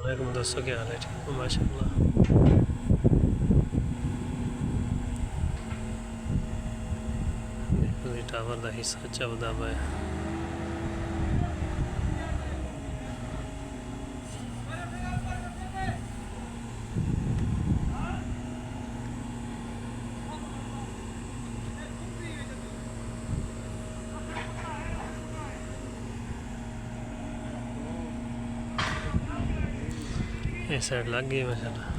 वालेकुम दोस्तों, क्या हाल है? ठीक हो माशाल्लाह। देखो जी टावर का हिस्सा चबदा पाया। ये साइड लग गई माशाल्लाह।